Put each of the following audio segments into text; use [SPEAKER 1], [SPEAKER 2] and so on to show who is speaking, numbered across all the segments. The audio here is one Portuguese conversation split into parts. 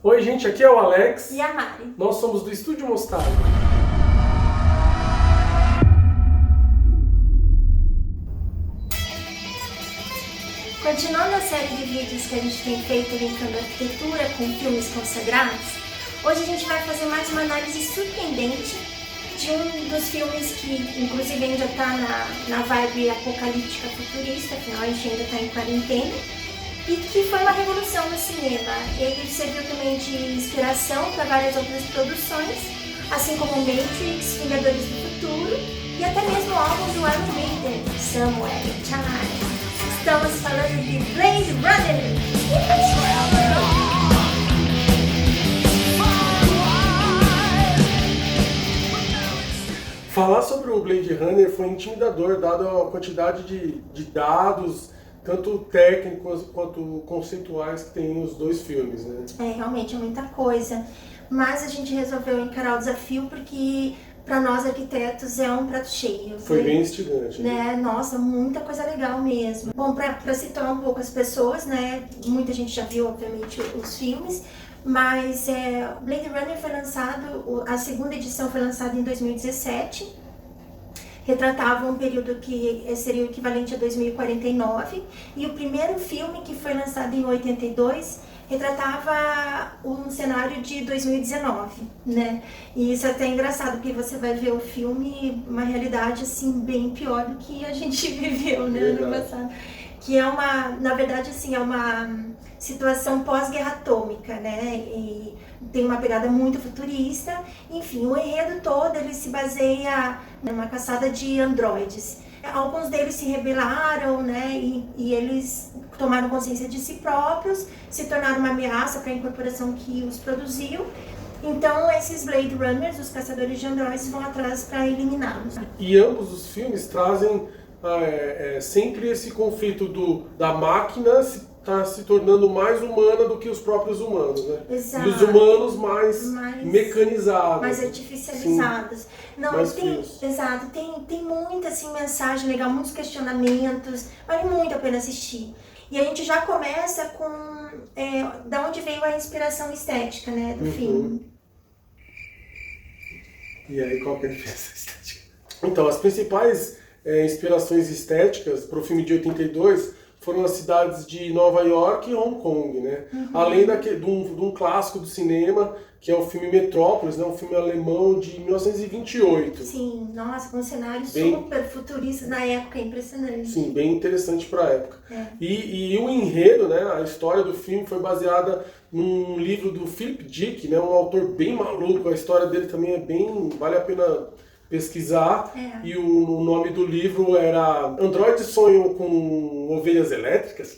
[SPEAKER 1] Oi gente, aqui é o Alex
[SPEAKER 2] e a Mari.
[SPEAKER 1] Nós somos do Estúdio Mostarda.
[SPEAKER 2] Continuando a série de vídeos que a gente tem feito linkando arquitetura com filmes consagrados, hoje a gente vai fazer mais uma análise surpreendente de um dos filmes que inclusive ainda está na vibe apocalíptica futurista, afinal a gente ainda está em quarentena, e que foi uma revolução no cinema. Ele serviu também de inspiração para várias outras produções, assim como Matrix, Vingadores do Futuro e até mesmo o álbum do Iron Maiden, Somewhere in Time. Estamos falando de Blade Runner!
[SPEAKER 1] Falar sobre o Blade Runner foi intimidador, dado a quantidade de dados, tanto técnicos quanto conceituais, que tem os dois filmes, né?
[SPEAKER 2] Realmente é muita coisa, mas a gente resolveu encarar o desafio porque para nós arquitetos é um prato cheio.
[SPEAKER 1] Foi bem instigante.
[SPEAKER 2] Né? Nossa, muita coisa legal mesmo. Bom, para situar um pouco as pessoas, né? Muita gente já viu, obviamente, os filmes, mas Blade Runner foi lançado, a segunda edição foi lançada em 2017, retratava um período que seria o equivalente a 2049, e o primeiro filme, que foi lançado em 82, retratava um cenário de 2019, né? E isso é até engraçado, porque você vai ver o filme, uma realidade assim bem pior do que a gente viveu, né, ano passado. Que é na verdade assim, é uma situação pós-guerra atômica, né? E tem uma pegada muito futurista. Enfim, o enredo todo ele se baseia numa caçada de androides. Alguns deles se rebelaram, né? E eles tomaram consciência de si próprios, se tornaram uma ameaça para a incorporação que os produziu. Então esses Blade Runners, os caçadores de androides, vão atrás para eliminá-los.
[SPEAKER 1] E ambos os filmes trazem sempre esse conflito da máquina se tornando mais humana do que os próprios humanos, né?
[SPEAKER 2] Exato.
[SPEAKER 1] E os humanos mais mecanizados.
[SPEAKER 2] Mais artificializados.
[SPEAKER 1] Sim.
[SPEAKER 2] Não, exato, tem muita assim, mensagem legal, muitos questionamentos, vale muito a pena assistir. E a gente já começa com da onde veio a inspiração estética, né, do filme.
[SPEAKER 1] E aí, qual que é a diferença estética? Então, as principais inspirações estéticas para o filme de 82 foram as cidades de Nova York e Hong Kong, né? Além de um clássico do cinema, que é o filme Metrópolis, né? Um filme alemão de 1928.
[SPEAKER 2] Sim, nossa, com cenários super futuristas na época, impressionante.
[SPEAKER 1] Sim, bem interessante para a época. E o enredo, né? A história do filme foi baseada num livro do Philip Dick, né? Um autor bem maluco, a história dele também vale a pena pesquisar. E o nome do livro era Androides Sonham com Ovelhas Elétricas.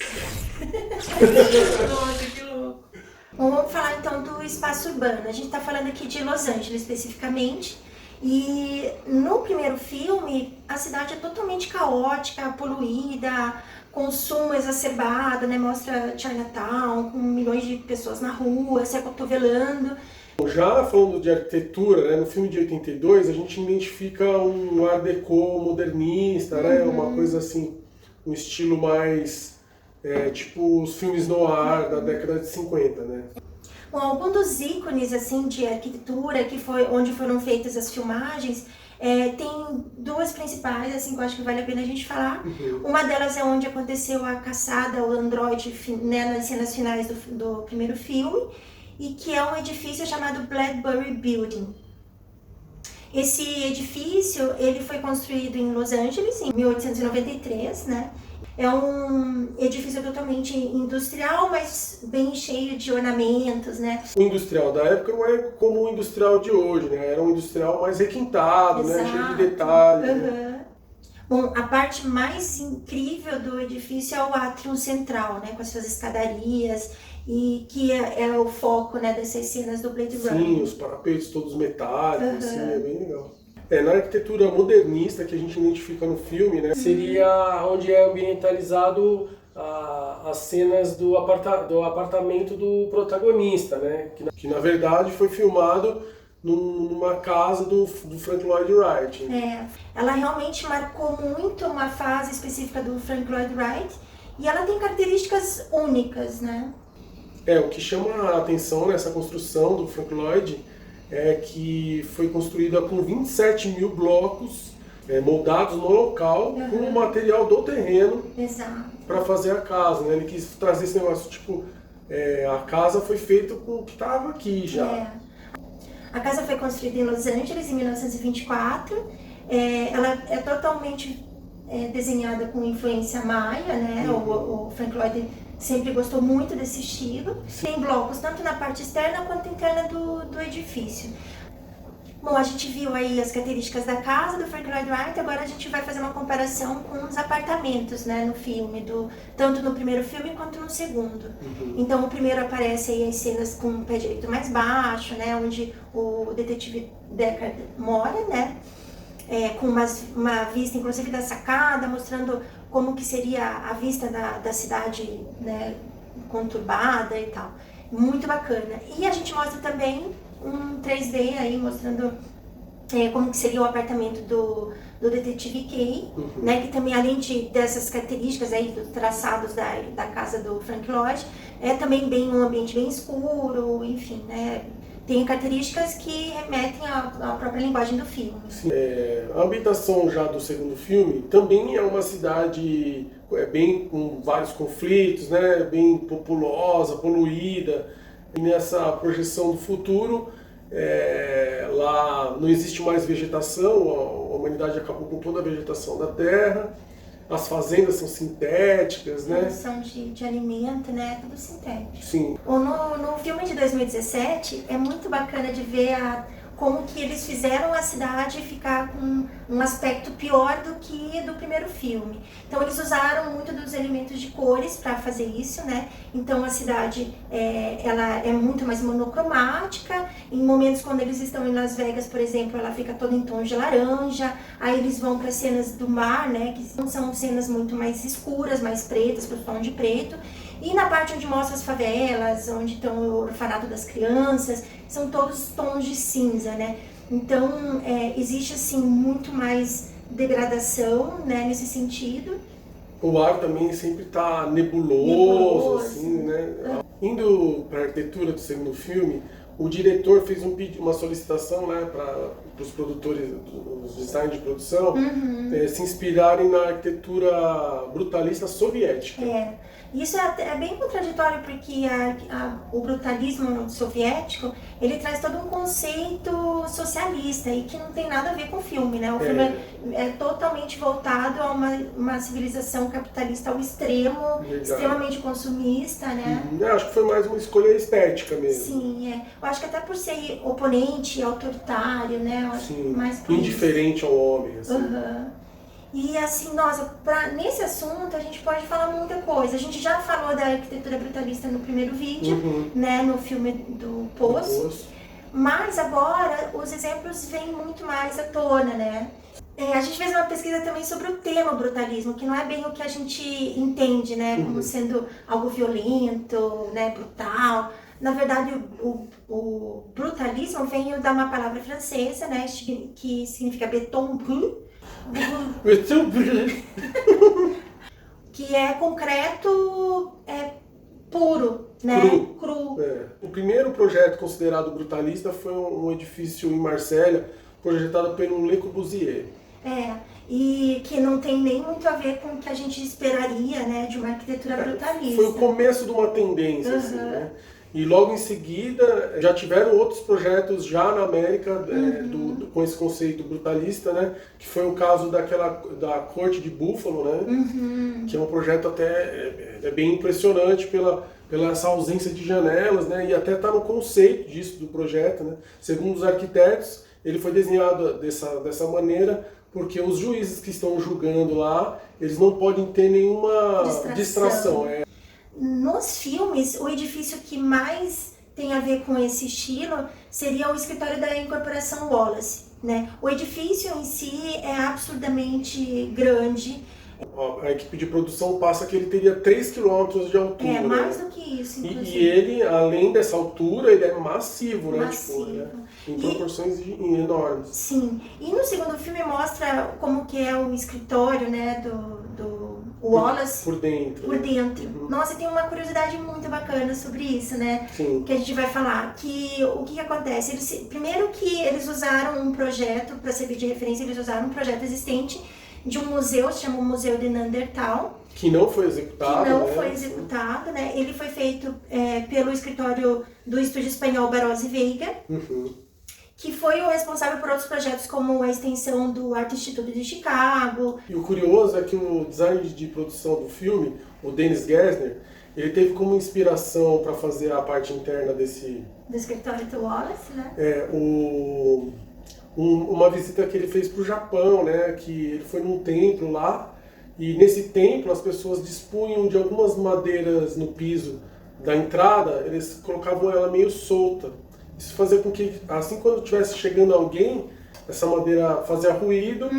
[SPEAKER 2] Nossa, que louco. Bom, vamos falar então do espaço urbano. A gente está falando aqui de Los Angeles especificamente. E no primeiro filme, a cidade é totalmente caótica, poluída, consumo exacerbado, né? Mostra Chinatown com milhões de pessoas na rua, se acotovelando.
[SPEAKER 1] Já falando de arquitetura, né, no filme de 82, a gente identifica um Art Deco modernista, né, uma coisa assim, um estilo mais tipo os filmes noir da década de 50, né?
[SPEAKER 2] Bom, alguns dos ícones assim, de arquitetura, que foi onde foram feitas as filmagens, tem duas principais, assim, que eu acho que vale a pena a gente falar. Uma delas é onde aconteceu a caçada ao androide, né, nas cenas finais do primeiro filme, e que é um edifício chamado Bradbury Building. Esse edifício ele foi construído em Los Angeles em 1893, né? É um edifício totalmente industrial, mas bem cheio de ornamentos, né?
[SPEAKER 1] O industrial da época não é como o industrial de hoje, né? Era um industrial mais requintado, né? Cheio de detalhes. Né?
[SPEAKER 2] Bom, a parte mais incrível do edifício é o átrio central, né? Com as suas escadarias, e que é o foco, né, dessas cenas do Blade Runner.
[SPEAKER 1] Sim, os parapeitos todos metálicos, assim, é bem legal. Na arquitetura modernista que a gente identifica no filme, né, seria onde é ambientalizado as cenas do apartamento do protagonista, né, que na verdade foi filmado numa casa do Frank Lloyd Wright.
[SPEAKER 2] Ela realmente marcou muito uma fase específica do Frank Lloyd Wright, e ela tem características únicas, né?
[SPEAKER 1] O que chama a atenção nessa construção do Frank Lloyd é que foi construída com 27 mil blocos moldados no local, com o material do terreno para fazer a casa, né? Ele quis trazer esse negócio, tipo, a casa foi feita com o que estava aqui já.
[SPEAKER 2] A casa foi construída em Los Angeles em 1924, ela é totalmente desenhada com influência maia, né? O Frank Lloyd sempre gostou muito desse estilo. Tem blocos tanto na parte externa quanto interna do edifício. Bom, a gente viu aí as características da casa do Frank Lloyd Wright, agora a gente vai fazer uma comparação com os apartamentos, né, no filme, tanto no primeiro filme quanto no segundo. Então, o primeiro aparece aí as cenas com o pé direito mais baixo, né, onde o detetive Deckard mora, né, com uma vista, inclusive, da sacada, mostrando como que seria a vista da cidade, né, conturbada e tal. Muito bacana. E a gente mostra também um 3D aí mostrando como que seria o apartamento do detetive Kay, né, que também além dessas características aí dos traçados da casa do Frank Lloyd, é também um ambiente bem escuro, enfim, né, tem características que remetem à própria linguagem do filme.
[SPEAKER 1] Sim, a ambientação já do segundo filme também é uma cidade bem com vários conflitos, né, bem populosa, poluída. E nessa projeção do futuro, lá não existe mais vegetação, a humanidade acabou com toda a vegetação da Terra, as fazendas são sintéticas, né?
[SPEAKER 2] Produção de alimento, né? Tudo sintético.
[SPEAKER 1] Sim.
[SPEAKER 2] No filme de 2017, é muito bacana de ver como que eles fizeram a cidade ficar com um aspecto pior do que do primeiro filme. Então eles usaram muito dos elementos de cores para fazer isso, né? Então a cidade ela é muito mais monocromática. Em momentos quando eles estão em Las Vegas, por exemplo, ela fica toda em tons de laranja. Aí eles vão para cenas do mar, né? Que são cenas muito mais escuras, mais pretas, para o tom de preto. E na parte onde mostra as favelas, onde estão o orfanato das crianças, são todos tons de cinza, né? Então, existe, assim, muito mais degradação, né, nesse sentido.
[SPEAKER 1] O ar também sempre está nebuloso, assim, né? Indo para a arquitetura do segundo filme, o diretor fez uma solicitação, né, para os produtores, os designers de produção, se inspirarem na arquitetura brutalista soviética.
[SPEAKER 2] Isso é bem contraditório porque o brutalismo soviético, ele traz todo um conceito socialista e que não tem nada a ver com o filme, né? O filme é totalmente voltado a uma civilização capitalista ao extremo, extremamente consumista, né?
[SPEAKER 1] Acho que foi mais uma escolha estética mesmo.
[SPEAKER 2] Sim, eu acho que até por ser oponente, autoritário, né?
[SPEAKER 1] Sim,
[SPEAKER 2] mais
[SPEAKER 1] indiferente ao homem, assim.
[SPEAKER 2] E assim, nossa, nesse assunto a gente pode falar muita coisa. A gente já falou da arquitetura brutalista no primeiro vídeo, né, no filme do Poço. Mas agora os exemplos vêm muito mais à tona, né? A gente fez uma pesquisa também sobre o tema brutalismo, que não é bem o que a gente entende, né, como sendo algo violento, né, brutal. Na verdade, o brutalismo vem da uma palavra francesa, né, que significa béton brut, que é concreto puro, né? Cru.
[SPEAKER 1] O primeiro projeto considerado brutalista foi um edifício em Marsella, projetado pelo Le Corbusier.
[SPEAKER 2] E que não tem nem muito a ver com o que a gente esperaria, né, de uma arquitetura brutalista.
[SPEAKER 1] Foi o começo de uma tendência, assim, né? E logo em seguida já tiveram outros projetos já na América com esse conceito brutalista, né? Que foi o caso da Corte de Buffalo, né? Que é um projeto até bem impressionante pela essa ausência de janelas, né? E até está no conceito disso do projeto, né? Segundo os arquitetos, ele foi desenhado dessa maneira porque os juízes que estão julgando lá, eles não podem ter nenhuma distração.
[SPEAKER 2] Nos filmes, o edifício que mais tem a ver com esse estilo seria o escritório da Incorporação Wallace, né? O edifício em si é absurdamente grande.
[SPEAKER 1] A equipe de produção passa que ele teria 3 km de altura.
[SPEAKER 2] Mais do que isso, inclusive.
[SPEAKER 1] E ele, além dessa altura, ele é massivo, né? Em proporções enormes.
[SPEAKER 2] Sim. E no segundo filme mostra como que é o escritório, né, o Wallace
[SPEAKER 1] por dentro.
[SPEAKER 2] Por dentro. Nossa, tem uma curiosidade muito bacana sobre isso, né?
[SPEAKER 1] Sim.
[SPEAKER 2] Que a gente vai falar. Que o que acontece? Primeiro que eles usaram um projeto, para servir de referência, eles usaram um projeto existente de um museu, se chama o Museu de Neandertal.
[SPEAKER 1] Que não foi executado.
[SPEAKER 2] Que não foi executado, né? Ele foi feito pelo escritório do estúdio espanhol Barós e Veiga. Que foi o responsável por outros projetos, como a extensão do Art Institute de Chicago.
[SPEAKER 1] E o curioso é que o design de produção do filme, o Dennis Gessner, ele teve como inspiração para fazer a parte interna do
[SPEAKER 2] escritório do Wallace, né?
[SPEAKER 1] Uma visita que ele fez para o Japão, né? Que ele foi num templo lá, e nesse templo as pessoas dispunham de algumas madeiras no piso da entrada, eles colocavam ela meio solta. Isso fazia com que, assim, quando estivesse chegando alguém, essa madeira fazia ruído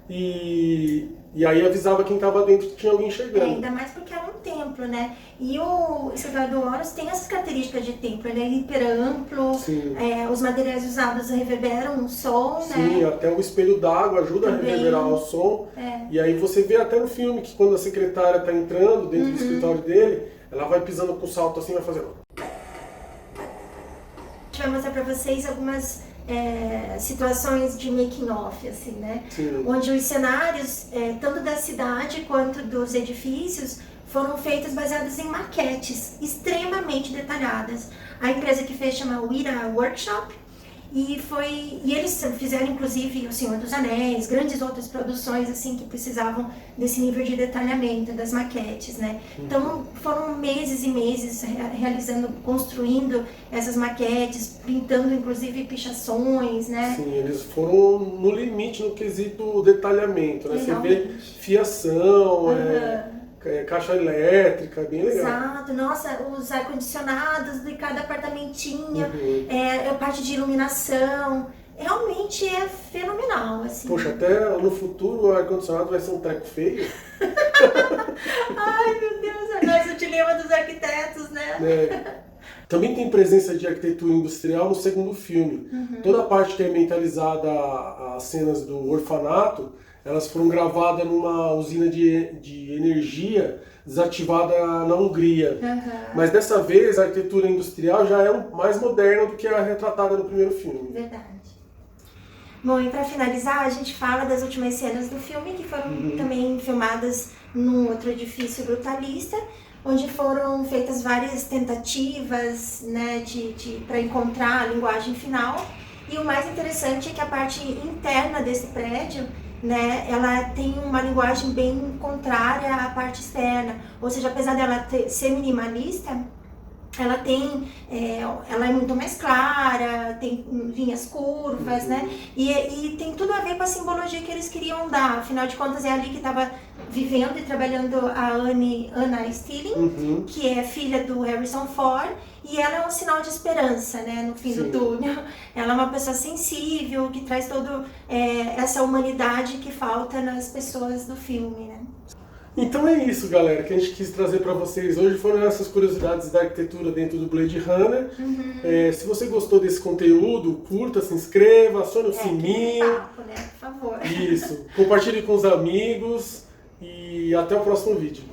[SPEAKER 1] e aí avisava quem estava dentro que tinha alguém chegando.
[SPEAKER 2] Ainda mais porque era um templo, né? E o escritório do Horus tem essas características de templo, ele é hiper amplo, os materiais usados reverberam o som, né?
[SPEAKER 1] Sim, até o espelho d'água ajuda a reverberar o som. E aí você vê até no filme que quando a secretária está entrando dentro do escritório dele, ela vai pisando com o salto assim e vai fazendo...
[SPEAKER 2] A gente vai mostrar para vocês algumas situações de making off, assim, né?
[SPEAKER 1] Sim.
[SPEAKER 2] Onde os cenários, tanto da cidade quanto dos edifícios, foram feitos baseados em maquetes extremamente detalhadas. A empresa que fez chama Weta Workshop, e eles fizeram inclusive O Senhor dos Anéis, grandes outras produções assim que precisavam desse nível de detalhamento das maquetes, né? Então foram meses e meses realizando, construindo essas maquetes, pintando inclusive pichações, né?
[SPEAKER 1] Sim, eles foram no limite no quesito detalhamento, né? Você vê fiação, caixa elétrica, bem legal.
[SPEAKER 2] Exato, nossa, os ar-condicionados de cada apartamentinho, a parte de iluminação, realmente é fenomenal, assim.
[SPEAKER 1] Poxa, até no futuro o ar-condicionado vai ser um treco feio.
[SPEAKER 2] Ai, meu Deus, nós o dilema dos arquitetos, né?
[SPEAKER 1] Também tem presença de arquitetura industrial no segundo filme. Toda a parte que é mentalizada às cenas do orfanato, elas foram gravadas numa usina de energia desativada na Hungria. Mas dessa vez a arquitetura industrial já é mais moderna do que a retratada no primeiro filme.
[SPEAKER 2] Verdade. Bom, e para finalizar, a gente fala das últimas cenas do filme, que foram também filmadas num outro edifício brutalista, onde foram feitas várias tentativas, né, para encontrar a linguagem final. E o mais interessante é que a parte interna desse prédio, né, ela tem uma linguagem bem contrária à parte externa, ou seja, apesar dela ser minimalista, ela é muito mais clara, tem linhas curvas, né, e tem tudo a ver com a simbologia que eles queriam dar. Afinal de contas é ali que estava vivendo e trabalhando a Anna Stilling, que é filha do Harrison Ford, e ela é um sinal de esperança, né, no fim do túnel. Ela é uma pessoa sensível, que traz toda essa humanidade que falta nas pessoas do filme, né.
[SPEAKER 1] Então é isso, galera, que a gente quis trazer para vocês hoje. Foram essas curiosidades da arquitetura dentro do Blade Runner. Se você gostou desse conteúdo, curta, se inscreva, acione o sininho.
[SPEAKER 2] Papo, né? Por favor.
[SPEAKER 1] Isso. Compartilhe com os amigos e até o próximo vídeo.